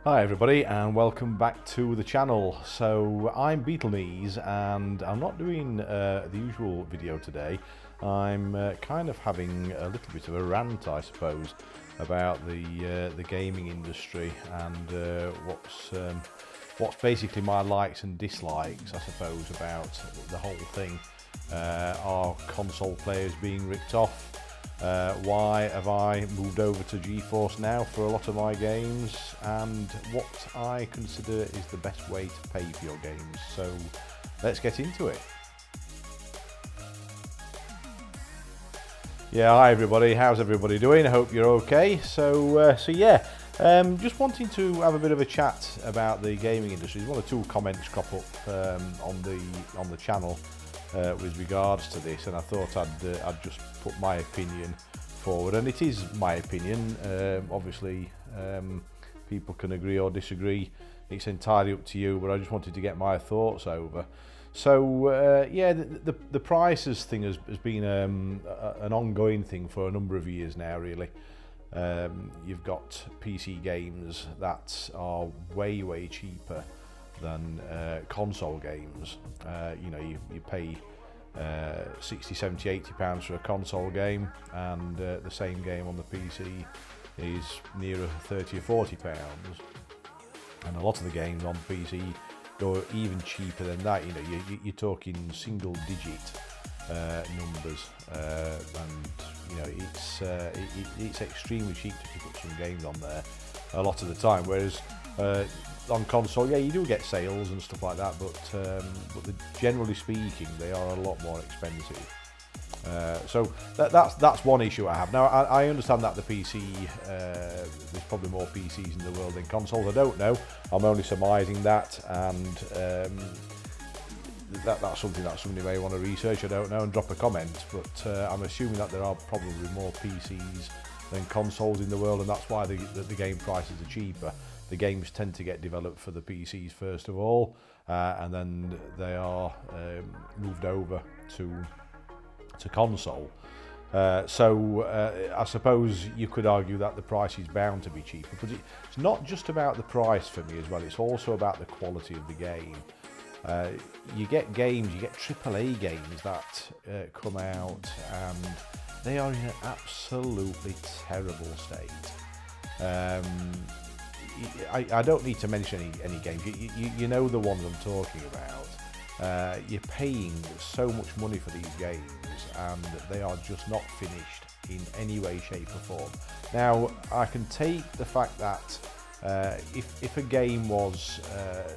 Hi everybody and welcome back to the channel. So I'm Beetlemese and I'm not doing the usual video today. I'm kind of having a little bit of a rant, I suppose, about the gaming industry and what's basically my likes and dislikes, I suppose, about the whole thing. Are console players being ripped off? Why have I moved over to Geforce now for a lot of my games, and what I consider is the best way to pay for your games. So let's get into it. Yeah, hi everybody, how's everybody doing? I hope you're okay. So just wanting to have a bit of a chat about the gaming industry. One or two comments crop up on the channel with regards to this, and I thought I'd just put my opinion forward, and it is my opinion. Obviously, people can agree or disagree. It's entirely up to you, but I just wanted to get my thoughts over. So yeah, the prices thing has been an ongoing thing for a number of years now, really. You've got PC games that are way cheaper than console games. You pay 60, 70, 80 pounds for a console game, and the same game on the PC is nearer 30 or 40 pounds. And a lot of the games on PC go even cheaper than that. You're talking single digit numbers, and it's extremely cheap to pick up some games on there a lot of the time, whereas on console, yeah, you do get sales and stuff like that, but generally speaking, they are a lot more expensive. So that's one issue I have. Now, I understand that the PC, there's probably more PCs in the world than consoles. I don't know. I'm only surmising that, and that's something that somebody may want to research. I don't know, and drop a comment. But I'm assuming that there are probably more PCs than consoles in the world, and that's why the game prices are cheaper. The games tend to get developed for the PCs first of all, and then they are moved over to console. So I suppose you could argue that the price is bound to be cheaper, but it's not just about the price for me as well. It's also about the quality of the game. You get games, you get AAA games that come out, and they are in an absolutely terrible state. I don't need to mention any games. You know the ones I'm talking about. You're paying so much money for these games, and they are just not finished in any way, shape or form. Now, I can take the fact that if a game was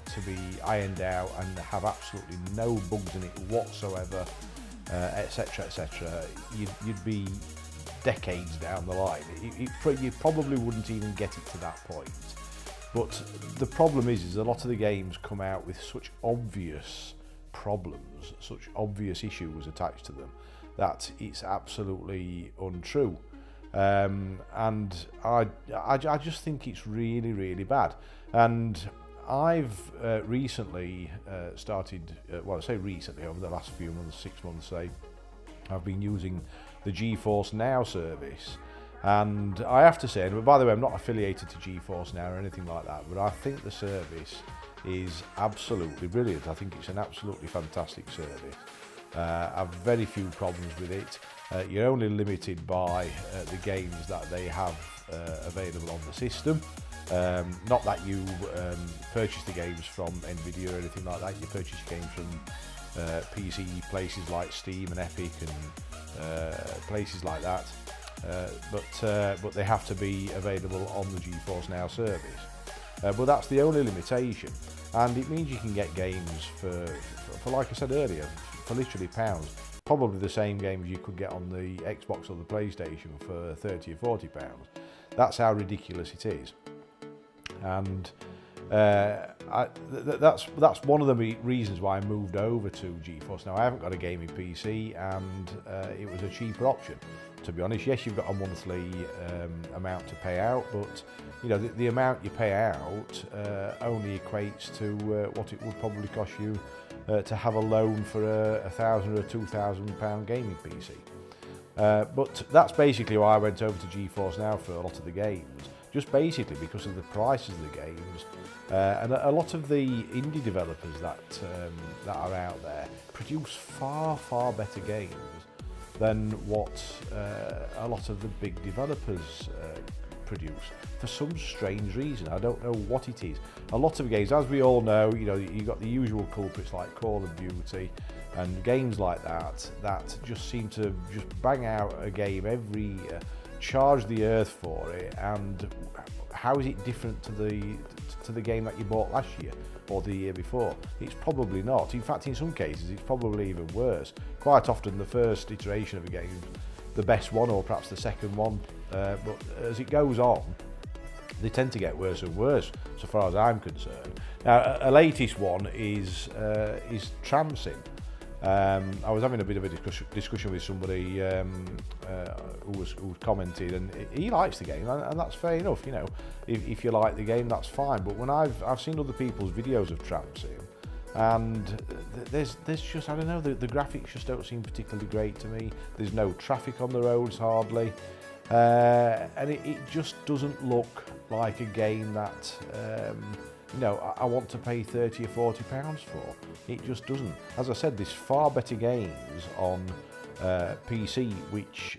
to be ironed out and have absolutely no bugs in it whatsoever, etc., you'd be decades down the line. You probably wouldn't even get it to that point. But the problem is a lot of the games come out with such obvious problems, such obvious issues attached to them, that it's absolutely untrue. And I just think it's really bad. And I've recently started, well, I say recently, over the last few months, 6 months, say, I've been using the Geforce Now service. And I have to say, and by the way, I'm not affiliated to Geforce Now or anything like that, but I think the service is absolutely brilliant. I think it's an absolutely fantastic service. I have very few problems with it. You're only limited by the games that they have available on the system. Not that you purchase the games from Nvidia or anything like that. You purchase your games from PC places like Steam and Epic and places like that. But they have to be available on the Geforce Now service. But that's the only limitation, and it means you can get games for like I said earlier, for literally pounds. Probably the same games you could get on the Xbox or the PlayStation for 30 or 40 pounds. That's how ridiculous it is. And that's one of the reasons why I moved over to Geforce. Now, I haven't got a gaming PC, and it was a cheaper option, to be honest. Yes, you've got a monthly amount to pay out, but the amount you pay out only equates to what it would probably cost you to have a loan for a £1,000 or £2,000 gaming PC. But that's basically why I went over to Geforce Now for a lot of the games, just basically because of the prices of the games. And a lot of the indie developers that are out there produce far better games than what a lot of the big developers produce, for some strange reason. I don't know what it is. A lot of games, as we all know, you've got the usual culprits like Call of Duty and games like that just seem to just bang out a game every year, charge the earth for it. And how is it different to the game that you bought last year or the year before? It's probably not. In fact, in some cases, it's probably even worse. Quite often, the first iteration of a game is the best one, or perhaps the second one. But as it goes on, they tend to get worse and worse, so far as I'm concerned. Now, a latest one is Tramsim. I was having a bit of a discussion with somebody who commented, and he likes the game, and that's fair enough. If you like the game, that's fine. But when I've seen other people's videos of Tramsim, and there's just, I don't know, the graphics just don't seem particularly great to me. There's no traffic on the roads hardly, and it just doesn't look like a game that I want to pay £30 or £40 for. It just doesn't. As I said, there's far better games on PC which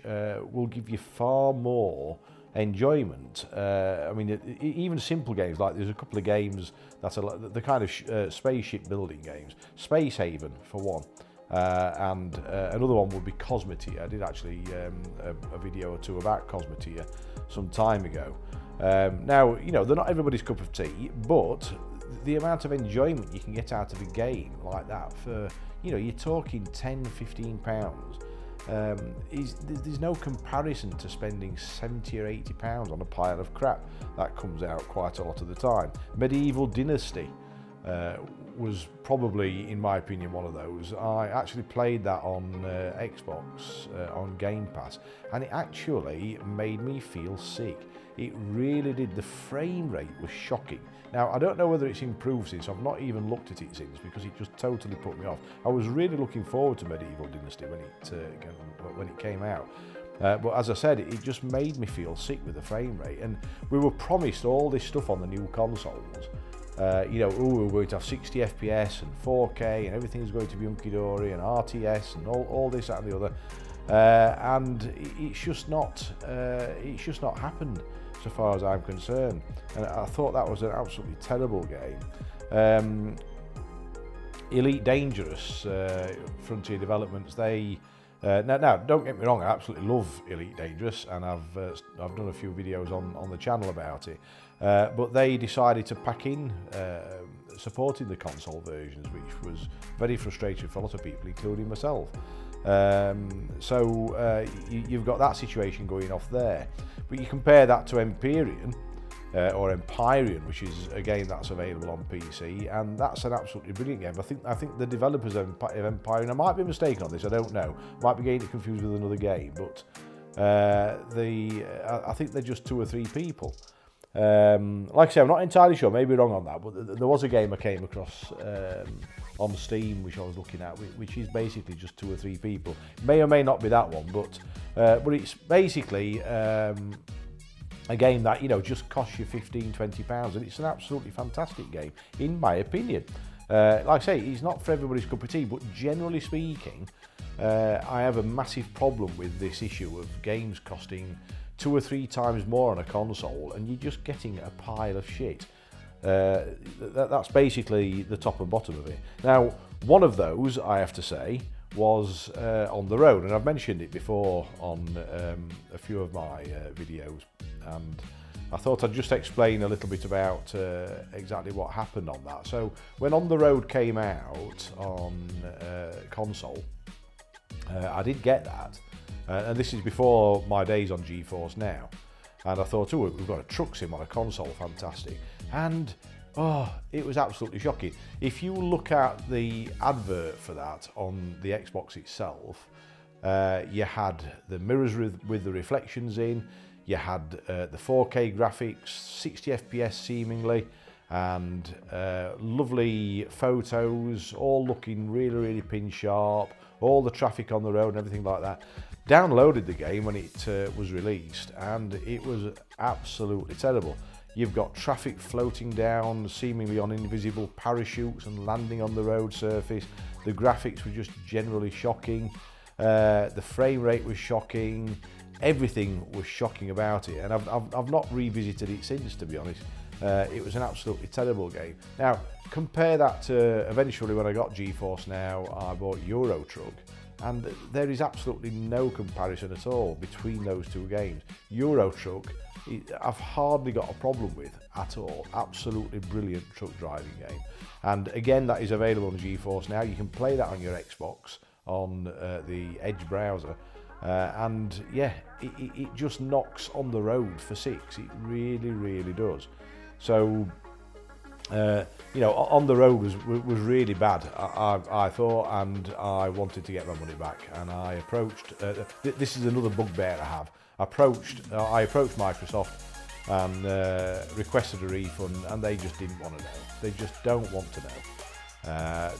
will give you far more enjoyment. I mean, even simple games, like there's a couple of games that are the kind of spaceship building games. Space Haven, for one. And another one would be Cosmetia. I did actually a video or two about Cosmetia some time ago. Now, they're not everybody's cup of tea, but the amount of enjoyment you can get out of a game like that for, you're talking £10-15, there's no comparison to spending £70 or £80 on a pile of crap that comes out quite a lot of the time. Medieval Dynasty was probably, in my opinion, one of those. I actually played that on Xbox on Game Pass, and it actually made me feel sick. It really did. The frame rate was shocking. Now, I don't know whether it's improved since. I've not even looked at it since, because it just totally put me off. I was really looking forward to Medieval Dynasty when it came out. But as I said, it just made me feel sick with the frame rate. And we were promised all this stuff on the new consoles. We're going to have 60 FPS and 4K, and everything's going to be hunky-dory, and RTS and all this, that and the other. And it's just not happened, so far as I'm concerned. And I thought that was an absolutely terrible game. Elite Dangerous, Frontier Developments, they now don't get me wrong, I absolutely love Elite Dangerous, and I've done a few videos on the channel about it, but they decided to pack in supporting the console versions, which was very frustrating for a lot of people, including myself. You've got that situation going off there, but you compare that to Empyrean, or Empyrean, which is a game that's available on PC, and that's an absolutely brilliant game. I think the developers of Empyrean, I might be mistaken on this, I don't know, might be getting it confused with another game, but I think they're just 2 or 3 people. Like I say, I'm not entirely sure, maybe wrong on that, but there was a game I came across on Steam which I was looking at, which is basically just 2 or 3 people. May or may not be that one, but it's basically a game that just costs you £15-20, and it's an absolutely fantastic game, in my opinion. Like I say, it's not for everybody's cup of tea, but generally speaking, I have a massive problem with this issue of games costing 2 or 3 times more on a console, and you're just getting a pile of shit. That's basically the top and bottom of it. Now, one of those, I have to say, was on the road, and I've mentioned it before on a few of my videos, and I thought I'd just explain a little bit about exactly what happened on that. So when On the Road came out on console, I did get that, and this is before my days on Geforce now, and I thought, oh, we've got a truck sim on a console, fantastic. And it was absolutely shocking. If you look at the advert for that on the Xbox itself, you had the mirrors with the reflections in, you had the 4K graphics, 60 FPS seemingly, and lovely photos, all looking really, really pin sharp, all the traffic on the road and everything like that. Downloaded the game when it was released, and it was absolutely terrible. You've got traffic floating down seemingly on invisible parachutes and landing on the road surface. The graphics were just generally shocking. The frame rate was shocking. Everything was shocking about it, and I've not revisited it since, to be honest. It was an absolutely terrible game. Now, compare that to eventually when I got Geforce now, I bought Euro Truck, and there is absolutely no comparison at all between those two games. Euro Truck, I've hardly got a problem with at all. Absolutely brilliant truck driving game. And again, that is available on Geforce now. You can play that on your Xbox on the Edge browser. And yeah, it just knocks on the road for 6. It really, really does. So, you know, on the road was really bad, I thought, and I wanted to get my money back. And I approached, this is another bugbear I have. I approached Microsoft and requested a refund, and they just didn't want to know. They just don't want to know.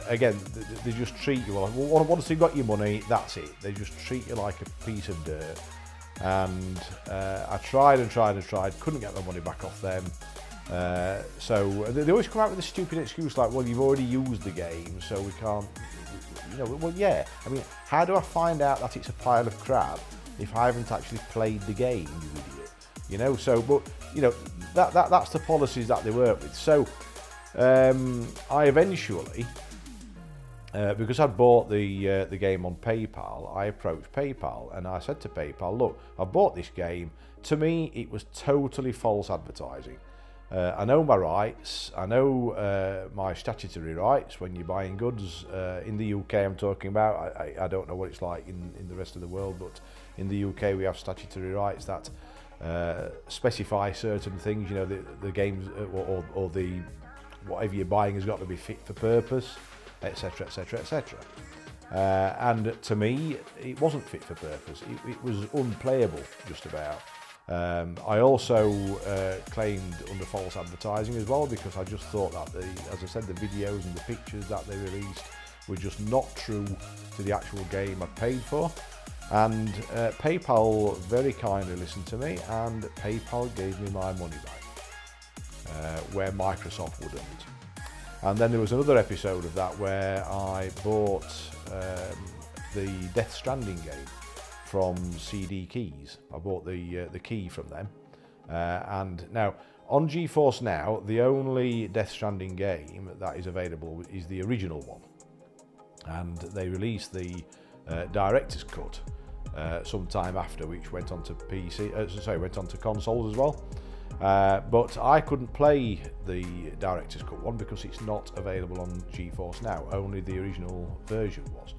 Again, they just treat you like, well, once they've got your money, that's it. They just treat you like a piece of dirt. And I tried and tried and tried, couldn't get my money back off them. So they always come out with a stupid excuse like, well, you've already used the game, so we can't, you know, well, yeah. I mean, how do I find out that it's a pile of crap if I haven't actually played the game, you idiot? You know, so, but, you know, that's the policies that they work with. So I eventually, because I'd bought the game on PayPal, I approached PayPal and I said to PayPal, look, I bought this game. To me, it was totally false advertising. I know my rights, I know my statutory rights when you're buying goods. In the UK I'm talking about, I don't know what it's like in the rest of the world, but in the UK we have statutory rights that specify certain things, you know, the games or the whatever you're buying has got to be fit for purpose, etc, etc, etc. And to me, it wasn't fit for purpose. It was unplayable, just about. I also claimed under false advertising as well, because I just thought that as I said, the videos and the pictures that they released were just not true to the actual game I paid for. And PayPal very kindly listened to me, and PayPal gave me my money back, where Microsoft wouldn't. And then there was another episode of that where I bought the Death Stranding game from CD Keys. I bought the key from them. And now, on Geforce now, the only Death Stranding game that is available is the original one. And they released the Director's Cut sometime after, which went on to went on to consoles as well. But I couldn't play the Director's Cut one because it's not available on Geforce now. Only the original version was.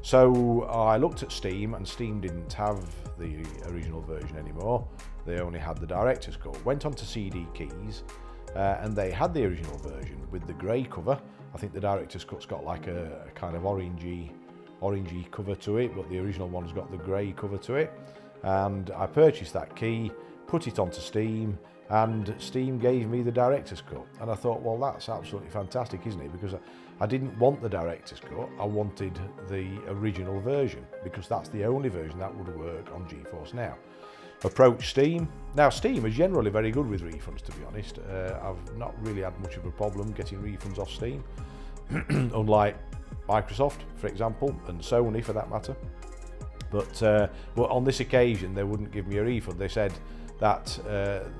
So I looked at Steam, and Steam didn't have the original version anymore. They only had the Director's Cut. Went on to CD Keys, and they had the original version with the grey cover. I think the Director's Cut's got like a kind of orangey cover to it, but the original one's got the grey cover to it. And I purchased that key, put it onto Steam, and Steam gave me the Director's Cut. And I thought, well, that's absolutely fantastic, isn't it? Because I didn't want the Director's Cut, I wanted the original version, because that's the only version that would work on Geforce now. Approached Steam. Now, Steam is generally very good with refunds, to be honest. I've not really had much of a problem getting refunds off Steam, unlike Microsoft, for example, and Sony for that matter. But on this occasion, they wouldn't give me a refund. They said that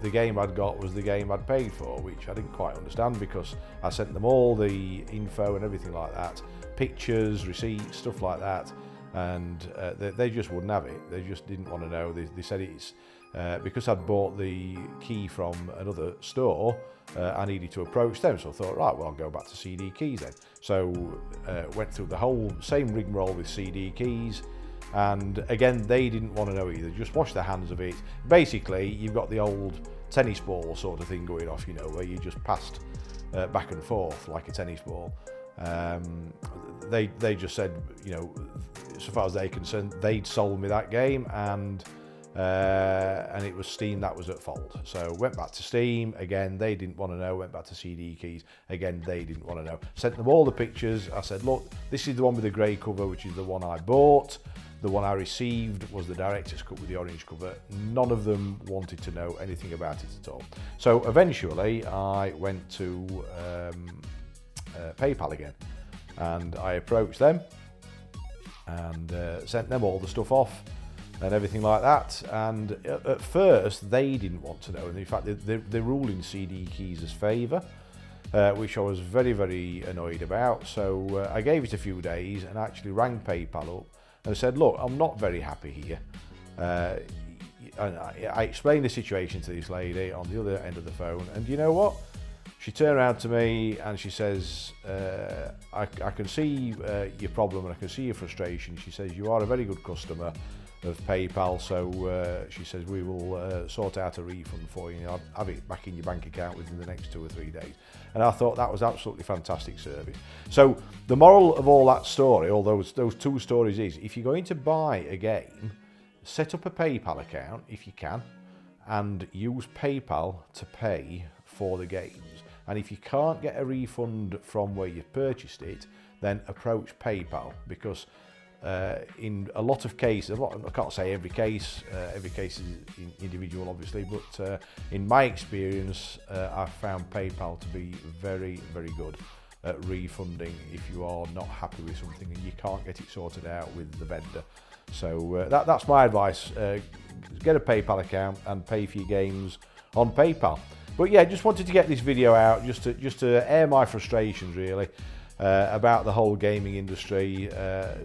the game I'd got was the game I'd paid for, which I didn't quite understand, because I sent them all the info and everything like that, pictures, receipts, stuff like that, and they just wouldn't have it. They just didn't want to know. They said it's because I'd bought the key from another store, I needed to approach them. So I thought, right, well, I'll go back to CD Keys then. So went through the whole same rigmarole with CD Keys. And again, they didn't want to know either, just wash their hands of it. Basically, you've got the old tennis ball sort of thing going off, you know, where you just passed back and forth like a tennis ball. They just said, you know, so far as they're concerned, they'd sold me that game, and it was Steam that was at fault. So went back to Steam, again, they didn't want to know, went back to CD Keys, again, they didn't want to know. Sent them all the pictures. I said, look, this is the one with the grey cover, which is the one I bought. The one I received was the director's cut with the orange cover. None of them wanted to know anything about it at all. So eventually I went to PayPal again, and I approached them and sent them all the stuff off and everything like that. And at first they didn't want to know, and in fact they ruled in CD Keys' favour, which I was very, very annoyed about. So I gave it a few days and actually rang PayPal up and said, look, I'm not very happy here. And I explained the situation to this lady on the other end of the phone, and you know what? She turned around to me and she says, I can see your problem and I can see your frustration. She says, you are a very good customer of PayPal, so she says we will sort out a refund for you and I'll have it back in your bank account within the next 2 or 3 days. And I thought that was absolutely fantastic service. So the moral of all that story, all those 2 stories, is if you're going to buy a game, set up a PayPal account if you can, and use PayPal to pay for the games. And if you can't get a refund from where you've purchased it, then approach PayPal, because in a lot of cases, I can't say every case is individual obviously, but in my experience I've found PayPal to be very, very good at refunding if you are not happy with something and you can't get it sorted out with the vendor. So that's my advice. Get a PayPal account and pay for your games on PayPal. But yeah, just wanted to get this video out just to air my frustrations really about the whole gaming industry.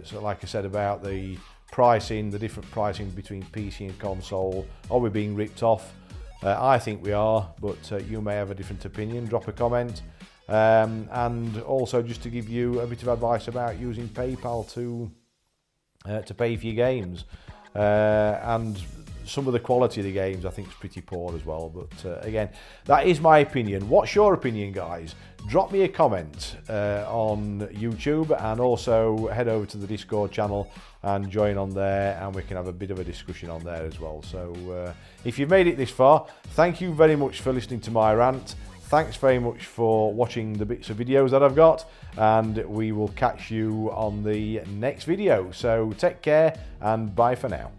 So like I said, about the pricing, the different pricing between PC and console. Are we being ripped off? I think we are, but you may have a different opinion. Drop a comment. And also just to give you a bit of advice about using PayPal to pay for your games. And some of the quality of the games I think is pretty poor as well, but again, that is my opinion. What's your opinion, guys? Drop me a comment on YouTube, and also head over to the Discord channel and join on there, and we can have a bit of a discussion on there as well. So if you've made it this far, thank you very much for listening to my rant. Thanks very much for watching the bits of videos that I've got, and we will catch you on the next video. So take care and bye for now.